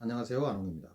안녕하세요, 안홍입니다.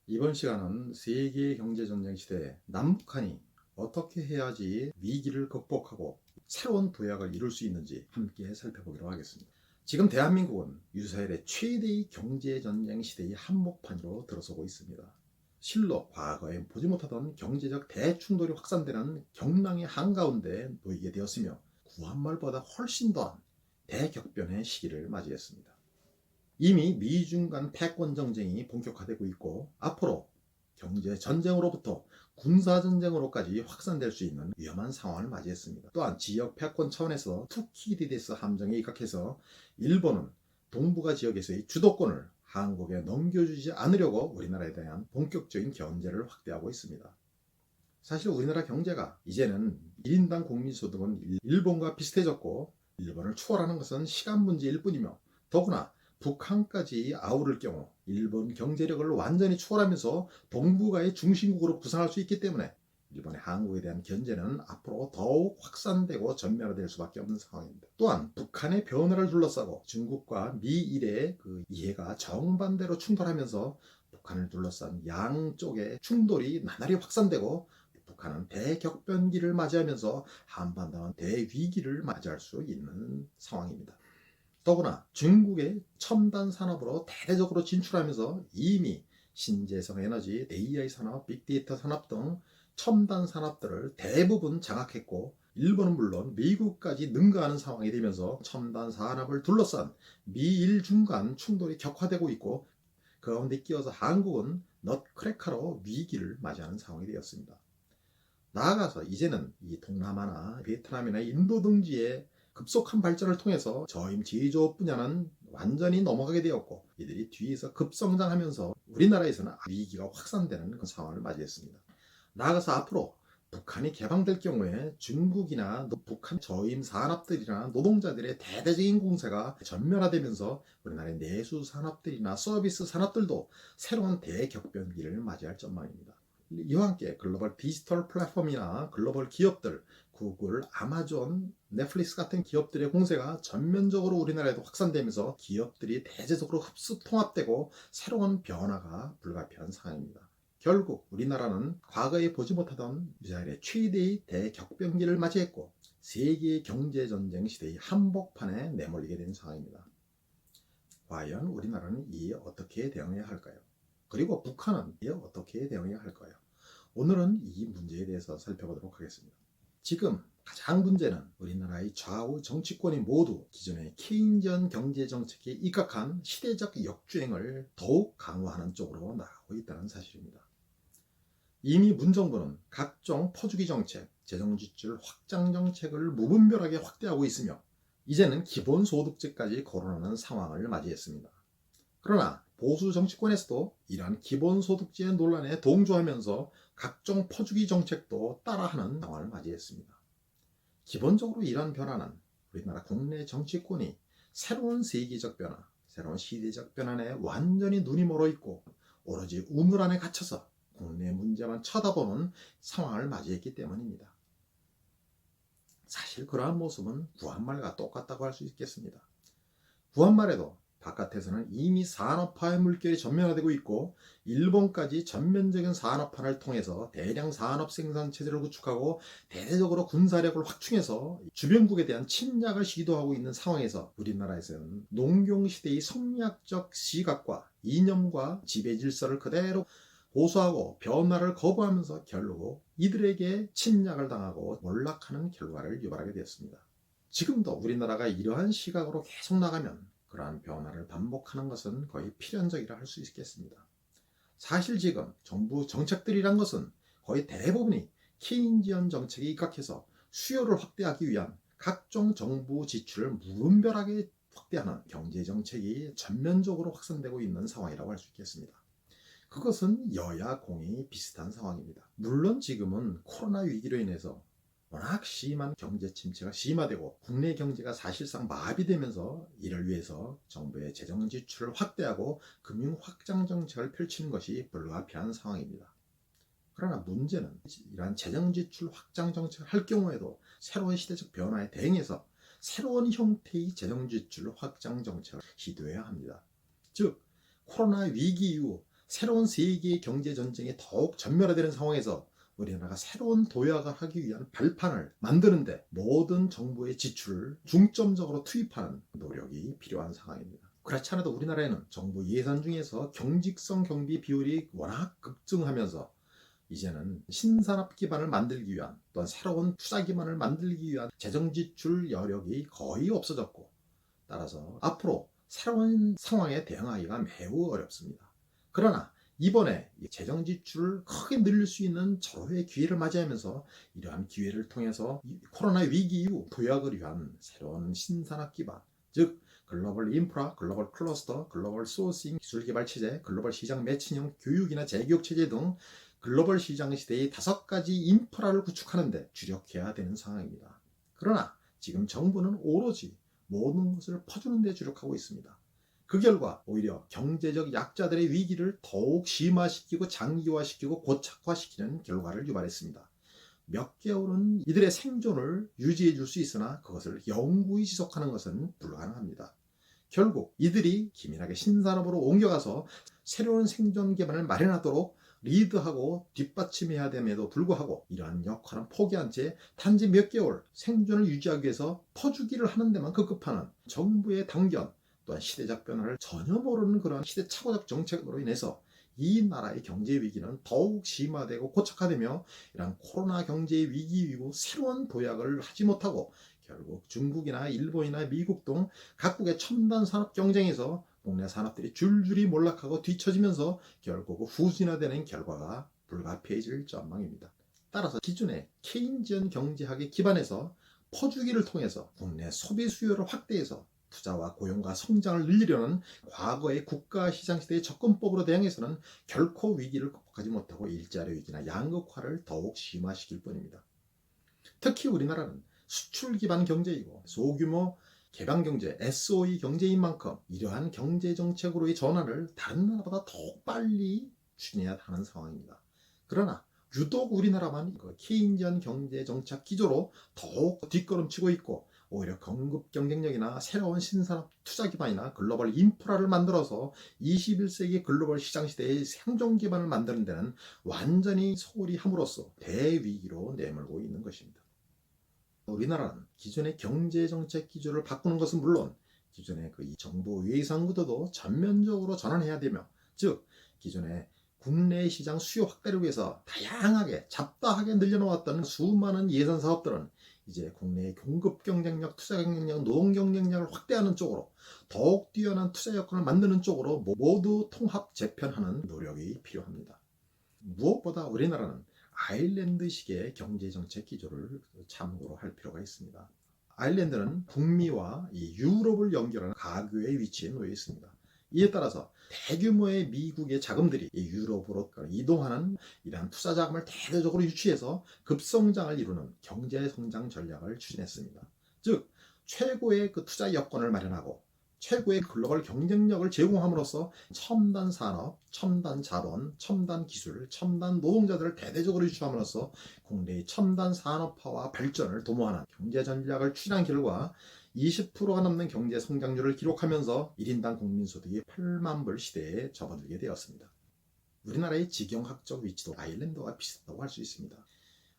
이번 시간은 세계 경제전쟁 시대에 남북한이 어떻게 해야지 위기를 극복하고 새로운 도약을 이룰 수 있는지 함께 살펴보기로 하겠습니다. 지금 대한민국은 유사일의 최대의 경제전쟁 시대의 한복판으로 들어서고 있습니다. 실로 과거에 보지 못하던 경제적 대충돌이 확산되는 경랑의 한가운데 놓이게 되었으며 구한말보다 훨씬 더한 대격변의 시기를 맞이했습니다. 이미 미중 간 패권 정쟁이 본격화되고 있고 앞으로 경제 전쟁으로부터 군사 전쟁으로까지 확산될 수 있는 위험한 상황을 맞이했습니다. 또한 지역 패권 차원에서 투키디데스 함정에 입각해서 일본은 동북아 지역에서의 주도권을 한국에 넘겨주지 않으려고 우리나라에 대한 본격적인 견제를 확대하고 있습니다. 사실 우리나라 경제가 이제는 1인당 국민소득은 일본과 비슷해졌고 일본을 추월하는 것은 시간 문제일 뿐이며 더구나 북한까지 아우를 경우 일본 경제력을 완전히 추월하면서 동북아의 중심국으로 부상할 수 있기 때문에 일본의 한국에 대한 견제는 앞으로 더욱 확산되고 전면화될 수밖에 없는 상황입니다. 또한 북한의 변화를 둘러싸고 중국과 미일의 이해가 정반대로 충돌하면서 북한을 둘러싼 양쪽의 충돌이 나날이 확산되고 북한은 대격변기를 맞이하면서 한반도는 대위기를 맞이할 수 있는 상황입니다. 더구나 중국의 첨단 산업으로 대대적으로 진출하면서 이미 신재생 에너지, AI 산업, 빅데이터 산업 등 첨단 산업들을 대부분 장악했고 일본은 물론 미국까지 능가하는 상황이 되면서 첨단 산업을 둘러싼 미일 중간 충돌이 격화되고 있고 그 가운데 끼어서 한국은 넛크래커로 위기를 맞이하는 상황이 되었습니다. 나아가서 이제는 이 동남아나 베트남이나 인도 등지의 급속한 발전을 통해서 저임 제조업 분야는 완전히 넘어가게 되었고 이들이 뒤에서 급성장하면서 우리나라에서는 위기가 확산되는 그런 상황을 맞이했습니다. 나아가서 앞으로 북한이 개방될 경우에 중국이나 북한 저임 산업들이나 노동자들의 대대적인 공세가 전면화되면서 우리나라의 내수 산업들이나 서비스 산업들도 새로운 대격변기를 맞이할 전망입니다. 이와 함께 글로벌 디지털 플랫폼이나 글로벌 기업들, 구글, 아마존, 넷플릭스 같은 기업들의 공세가 전면적으로 우리나라에도 확산되면서 기업들이 대대적으로 흡수 통합되고 새로운 변화가 불가피한 상황입니다. 결국 우리나라는 과거에 보지 못하던 유사일의 최대의 대격변기를 맞이했고 세계 경제전쟁 시대의 한복판에 내몰리게 된 상황입니다. 과연 우리나라는 이에 어떻게 대응해야 할까요? 그리고 북한은 이에 어떻게 대응해야 할까요? 오늘은 이 문제에 대해서 살펴보도록 하겠습니다. 지금 가장 문제는 우리나라의 좌우 정치권이 모두 기존의 케인지언 경제정책에 입각한 시대적 역주행을 더욱 강화하는 쪽으로 나가고 있다는 사실입니다. 이미 문정부는 각종 퍼주기 정책, 재정지출 확장 정책을 무분별하게 확대하고 있으며 이제는 기본소득제까지 거론하는 상황을 맞이했습니다. 그러나 보수 정치권에서도 이러한 기본소득제 논란에 동조하면서 각종 퍼주기 정책도 따라하는 상황을 맞이했습니다. 기본적으로 이러한 변화는 우리나라 국내 정치권이 새로운 세계적 변화, 새로운 시대적 변화에 완전히 눈이 멀어 있고 오로지 우물 안에 갇혀서 국내 문제만 쳐다보는 상황을 맞이했기 때문입니다. 사실 그러한 모습은 구한말과 똑같다고 할 수 있겠습니다. 구한말에도 바깥에서는 이미 산업화의 물결이 전면화되고 있고 일본까지 전면적인 산업화를 통해서 대량 산업 생산 체제를 구축하고 대대적으로 군사력을 확충해서 주변국에 대한 침략을 시도하고 있는 상황에서 우리나라에서는 농경시대의 성리학적 시각과 이념과 지배 질서를 그대로 고수하고 변화를 거부하면서 결국 이들에게 침략을 당하고 몰락하는 결과를 유발하게 되었습니다. 지금도 우리나라가 이러한 시각으로 계속 나가면 그러한 변화를 반복하는 것은 거의 필연적이라 할 수 있겠습니다. 사실 지금 정부 정책들이란 것은 거의 대부분이 케인지언 정책에 입각해서 수요를 확대하기 위한 각종 정부 지출을 무분별하게 확대하는 경제정책이 전면적으로 확산되고 있는 상황이라고 할 수 있겠습니다. 그것은 여야 공이 비슷한 상황입니다. 물론 지금은 코로나 위기로 인해서 워낙 심한 경제 침체가 심화되고 국내 경제가 사실상 마비되면서 이를 위해서 정부의 재정 지출을 확대하고 금융 확장 정책을 펼치는 것이 불가피한 상황입니다. 그러나 문제는 이러한 재정 지출 확장 정책을 할 경우에도 새로운 시대적 변화에 대응해서 새로운 형태의 재정 지출 확장 정책을 시도해야 합니다. 즉 코로나 위기 이후 새로운 세계의 경제 전쟁이 더욱 전면화되는 상황에서 우리나라가 새로운 도약을 하기 위한 발판을 만드는데 모든 정부의 지출을 중점적으로 투입하는 노력이 필요한 상황입니다. 그렇지 않아도 우리나라에는 정부 예산 중에서 경직성 경비 비율이 워낙 급증하면서 이제는 신산업 기반을 만들기 위한 또한 새로운 투자 기반을 만들기 위한 재정 지출 여력이 거의 없어졌고, 따라서 앞으로 새로운 상황에 대응하기가 매우 어렵습니다. 그러나 이번에 재정 지출을 크게 늘릴 수 있는 절호의 기회를 맞이하면서 이러한 기회를 통해서 코로나 위기 이후 도약을 위한 새로운 신산업 기반, 즉 글로벌 인프라, 글로벌 클러스터, 글로벌 소싱, 기술 개발 체제, 글로벌 시장 매칭형 교육이나 재교육 체제 등 글로벌 시장 시대의 5가지 인프라를 구축하는 데 주력해야 되는 상황입니다. 그러나 지금 정부는 오로지 모든 것을 퍼주는 데 주력하고 있습니다. 그 결과 오히려 경제적 약자들의 위기를 더욱 심화시키고 장기화시키고 고착화시키는 결과를 유발했습니다. 몇 개월은 이들의 생존을 유지해 줄 수 있으나 그것을 영구히 지속하는 것은 불가능합니다. 결국 이들이 기민하게 신산업으로 옮겨가서 새로운 생존 기반을 마련하도록 리드하고 뒷받침해야 됨에도 불구하고 이러한 역할은 포기한 채 단지 몇 개월 생존을 유지하기 위해서 퍼주기를 하는 데만 급급하는 정부의 당견, 또한 시대적 변화를 전혀 모르는 그러한 시대착오적 정책으로 인해서 이 나라의 경제 위기는 더욱 심화되고 고착화되며 이러한 코로나 경제 위기 이후 새로운 도약을 하지 못하고 결국 중국이나 일본이나 미국 등 각국의 첨단 산업 경쟁에서 국내 산업들이 줄줄이 몰락하고 뒤처지면서 결국 후진화되는 결과가 불가피해질 전망입니다. 따라서 기존의 케인지언 경제학에 기반해서 퍼주기를 통해서 국내 소비 수요를 확대해서 투자와 고용과 성장을 늘리려는 과거의 국가 시장 시대의 접근법으로 대응해서는 결코 위기를 극복하지 못하고 일자리 위기나 양극화를 더욱 심화시킬 뿐입니다. 특히 우리나라는 수출 기반 경제이고 소규모 개방 경제, SOE 경제인 만큼 이러한 경제 정책으로의 전환을 다른 나라보다 더욱 빨리 추진해야 하는 상황입니다. 그러나 유독 우리나라만 케인지언 경제 정책 기조로 더욱 뒷걸음치고 있고 오히려 공급 경쟁력이나 새로운 신산업 투자 기반이나 글로벌 인프라를 만들어서 21세기 글로벌 시장 시대의 생존 기반을 만드는 데는 완전히 소홀히 함으로써 대위기로 내몰고 있는 것입니다. 우리나라는 기존의 경제정책 기조를 바꾸는 것은 물론 기존의 그 정부 예산 구도도 전면적으로 전환해야 되며, 즉 기존의 국내 시장 수요 확대를 위해서 다양하게 잡다하게 늘려놓았던 수많은 예산 사업들은 이제 국내의 공급 경쟁력, 투자 경쟁력, 노동 경쟁력을 확대하는 쪽으로 더욱 뛰어난 투자 여건을 만드는 쪽으로 모두 통합 재편하는 노력이 필요합니다. 무엇보다 우리나라는 아일랜드식의 경제정책 기조를 참고로 할 필요가 있습니다. 아일랜드는 북미와 유럽을 연결하는 가교에 위치해 놓여 있습니다. 이에 따라서 대규모의 미국의 자금들이 유럽으로 이동하는 이러한 투자 자금을 대대적으로 유치해서 급성장을 이루는 경제성장 전략을 추진했습니다. 즉 최고의 그 투자 여건을 마련하고 최고의 글로벌 경쟁력을 제공함으로써 첨단 산업, 첨단 자본, 첨단 기술, 첨단 노동자들을 대대적으로 유치함으로써 국내의 첨단 산업화와 발전을 도모하는 경제 전략을 추진한 결과 20%가 넘는 경제 성장률을 기록하면서 1인당 국민소득이 8만 불 시대에 접어들게 되었습니다. 우리나라의 지경학적 위치도 아일랜드와 비슷하다고 할 수 있습니다.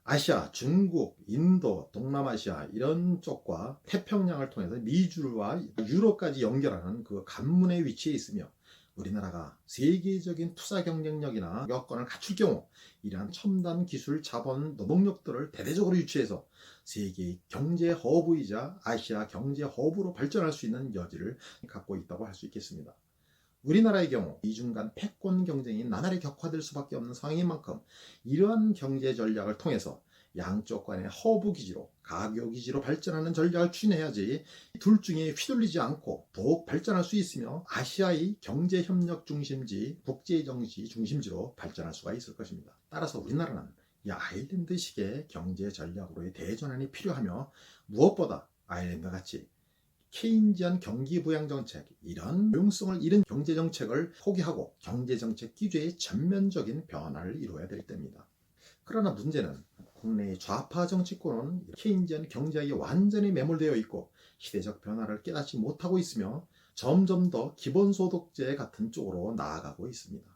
아시아, 중국, 인도, 동남아시아 이런 쪽과 태평양을 통해서 미주와 유럽까지 연결하는 그 관문에 위치해 있으며 우리나라가 세계적인 투자 경쟁력이나 여건을 갖출 경우 이러한 첨단 기술, 자본, 노동력들을 대대적으로 유치해서 세계 경제 허브이자 아시아 경제 허브로 발전할 수 있는 여지를 갖고 있다고 할 수 있겠습니다. 우리나라의 경우 이중 간 패권 경쟁이 나날이 격화될 수밖에 없는 상황인 만큼 이러한 경제 전략을 통해서 양쪽 간의 허브 기지로 가교 기지로 발전하는 전략을 추진해야지 둘 중에 휘둘리지 않고 더욱 발전할 수 있으며 아시아의 경제협력 중심지, 국제정치 중심지로 발전할 수가 있을 것입니다. 따라서 우리나라는 이 아일랜드식의 경제 전략으로의 대전환이 필요하며 무엇보다 아일랜드 같이 케인지안 경기부양정책, 이런 효용성을 잃은 경제정책을 포기하고 경제정책 기조의 전면적인 변화를 이루어야 될 때입니다. 그러나 문제는 국내의 좌파 정치권은 케인지안 경제학에 완전히 매몰되어 있고 시대적 변화를 깨닫지 못하고 있으며 점점 더 기본소득제 같은 쪽으로 나아가고 있습니다.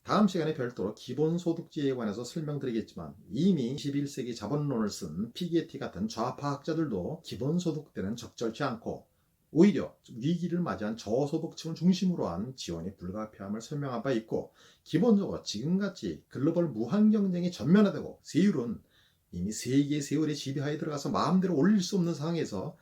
다음 시간에 별도로 기본소득제에 관해서 설명드리겠지만 이미 21세기 자본론을 쓴 피게티 같은 좌파 학자들도 기본소득대는 적절치 않고 오히려 위기를 맞이한 저소득층을 중심으로 한 지원이 불가피함을 설명한 바 있고, 기본적으로 지금같이 글로벌 무한경쟁이 전면화되고 세율은 이미 세계의 세율에 지배하에 들어가서 마음대로 올릴 수 없는 상황에서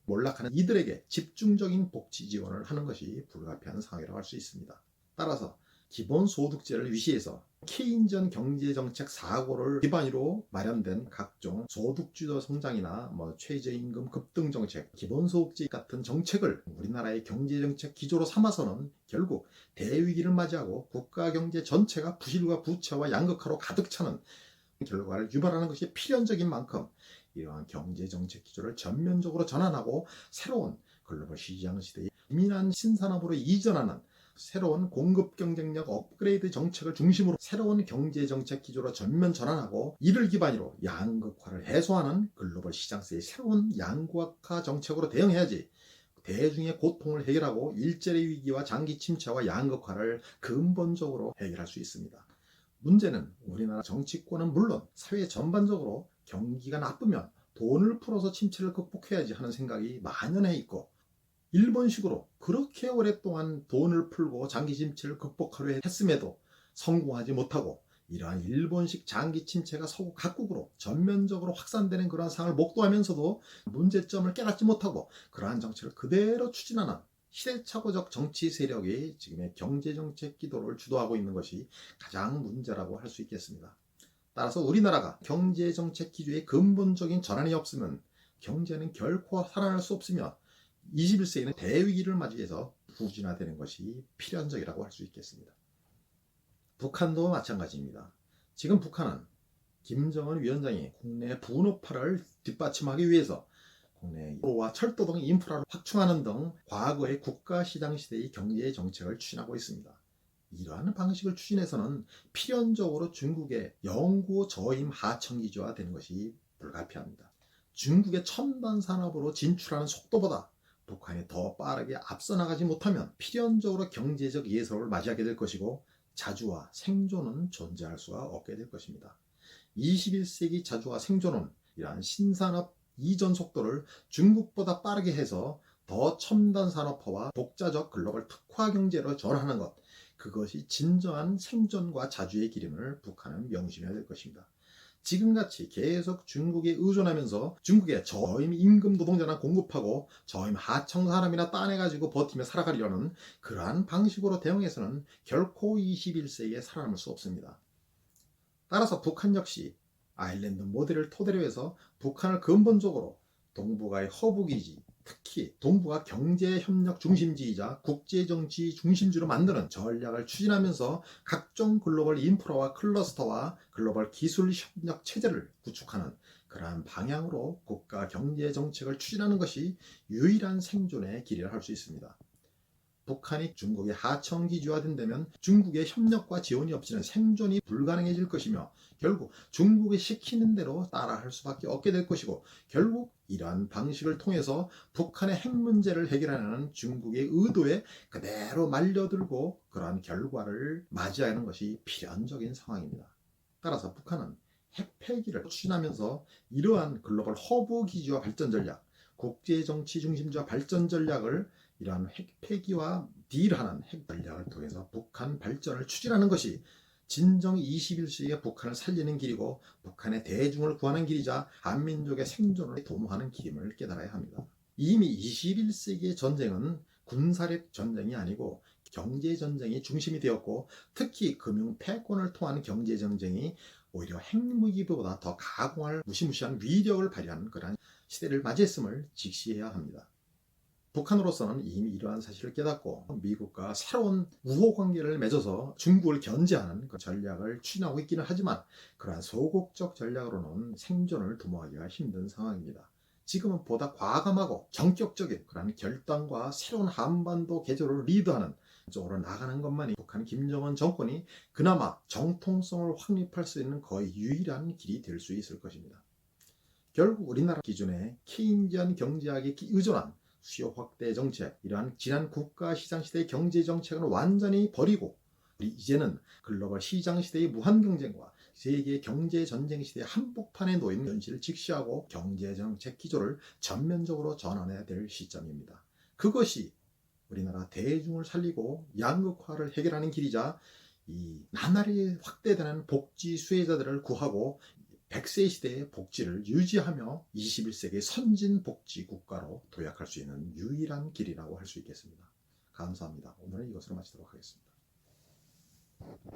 몰락하는 이들에게 집중적인 복지 지원을 하는 것이 불가피한 상황이라고 할 수 있습니다. 따라서 기본소득제를 위시해서 케인전 경제정책 사고를 기반으로 마련된 각종 소득주도 성장이나 최저임금 급등 정책, 기본소득제 같은 정책을 우리나라의 경제정책 기조로 삼아서는 결국 대위기를 맞이하고 국가 경제 전체가 부실과 부채와 양극화로 가득 차는 결과를 유발하는 것이 필연적인 만큼 이러한 경제정책 기조를 전면적으로 전환하고 새로운 글로벌 시장 시대의 민한 신산업으로 이전하는 새로운 공급 경쟁력 업그레이드 정책을 중심으로 새로운 경제정책 기조로 전면 전환하고, 이를 기반으로 양극화를 해소하는 글로벌 시장세의 새로운 양극화 정책으로 대응해야지 대중의 고통을 해결하고 일자리 위기와 장기 침체와 양극화를 근본적으로 해결할 수 있습니다. 문제는 우리나라 정치권은 물론 사회 전반적으로 경기가 나쁘면 돈을 풀어서 침체를 극복해야지 하는 생각이 만연해 있고, 일본식으로 그렇게 오랫동안 돈을 풀고 장기 침체를 극복하려 했음에도 성공하지 못하고, 이러한 일본식 장기 침체가 서구 각국으로 전면적으로 확산되는 그러한 상황을 목도하면서도 문제점을 깨닫지 못하고 그러한 정책을 그대로 추진하는 시대착오적 정치 세력이 지금의 경제정책 기도를 주도하고 있는 것이 가장 문제라고 할 수 있겠습니다. 따라서 우리나라가 경제정책 기조의 근본적인 전환이 없으면 경제는 결코 살아날 수 없으며 21세기는 대위기를 맞이해서 부진화되는 것이 필연적이라고 할 수 있겠습니다. 북한도 마찬가지입니다. 지금 북한은 김정은 위원장이 국내 분업화를 뒷받침하기 위해서 국내 도로와 철도 등 인프라를 확충하는 등 과거의 국가시장 시대의 경제 정책을 추진하고 있습니다. 이러한 방식을 추진해서는 필연적으로 중국의 영구 저임 하청기조화 되는 것이 불가피합니다. 중국의 첨단 산업으로 진출하는 속도보다 북한이 더 빠르게 앞서 나가지 못하면 필연적으로 경제적 예서를 맞이하게 될 것이고 자주와 생존은 존재할 수가 없게 될 것입니다. 21세기 자주와 생존은 이러한 신산업 이전 속도를 중국보다 빠르게 해서 더 첨단 산업화와 독자적 글로벌 특화 경제로 전환하는 것, 그것이 진정한 생존과 자주의 길임을 북한은 명심해야 될 것입니다. 지금같이 계속 중국에 의존하면서 중국의 저임 임금 노동자나 공급하고 저임 하청 사람이나 따내가지고 버티며 살아가려는 그러한 방식으로 대응해서는 결코 21세기에 살아남을 수 없습니다. 따라서 북한 역시 아일랜드 모델을 토대로 해서 북한을 근본적으로 동북아의 허브기지, 특히 동북아 경제협력 중심지이자 국제정치 중심지로 만드는 전략을 추진하면서 각종 글로벌 인프라와 클러스터와 글로벌 기술협력 체제를 구축하는 그러한 방향으로 국가 경제정책을 추진하는 것이 유일한 생존의 길이라 할 수 있습니다. 북한이 중국의 하청기지화된다면 중국의 협력과 지원이 없이는 생존이 불가능해질 것이며 결국 중국이 시키는 대로 따라할 수밖에 없게 될 것이고, 결국 이러한 방식을 통해서 북한의 핵 문제를 해결하는 중국의 의도에 그대로 말려들고 그러한 결과를 맞이하는 것이 필연적인 상황입니다. 따라서 북한은 핵 폐기를 추진하면서 이러한 글로벌 허브 기지와 발전 전략, 국제정치 중심지와 발전 전략을 이러한 핵 폐기와 딜하는 핵 전략을 통해서 북한 발전을 추진하는 것이 진정 21세기의 북한을 살리는 길이고 북한의 대중을 구하는 길이자 한민족의 생존을 도모하는 길임을 깨달아야 합니다. 이미 21세기의 전쟁은 군사력 전쟁이 아니고 경제전쟁이 중심이 되었고, 특히 금융 패권을 통한 경제전쟁이 오히려 핵무기보다 더 가공할 무시무시한 위력을 발휘하는 그러한 시대를 맞이했음을 직시해야 합니다. 북한으로서는 이미 이러한 사실을 깨닫고 미국과 새로운 우호 관계를 맺어서 중국을 견제하는 그 전략을 추진하고 있기는 하지만 그러한 소극적 전략으로는 생존을 도모하기가 힘든 상황입니다. 지금은 보다 과감하고 전격적인 그러한 결단과 새로운 한반도 개조를 리드하는 쪽으로 나가는 것만이 북한 김정은 정권이 그나마 정통성을 확립할 수 있는 거의 유일한 길이 될 수 있을 것입니다. 결국 우리나라 기준의 케인지안 경제학에 의존한 수요 확대 정책, 이러한 지난 국가 시장 시대의 경제 정책은 완전히 버리고 우리 이제는 글로벌 시장 시대의 무한 경쟁과 세계 경제 전쟁 시대의 한복판에 놓인 현실을 직시하고 경제 정책 기조를 전면적으로 전환해야 될 시점입니다. 그것이 우리나라 대중을 살리고 양극화를 해결하는 길이자 이 나날이 확대되는 복지 수혜자들을 구하고 100세 시대의 복지를 유지하며 21세기 선진 복지 국가로 도약할 수 있는 유일한 길이라고 할 수 있겠습니다. 감사합니다. 오늘은 이것으로 마치도록 하겠습니다.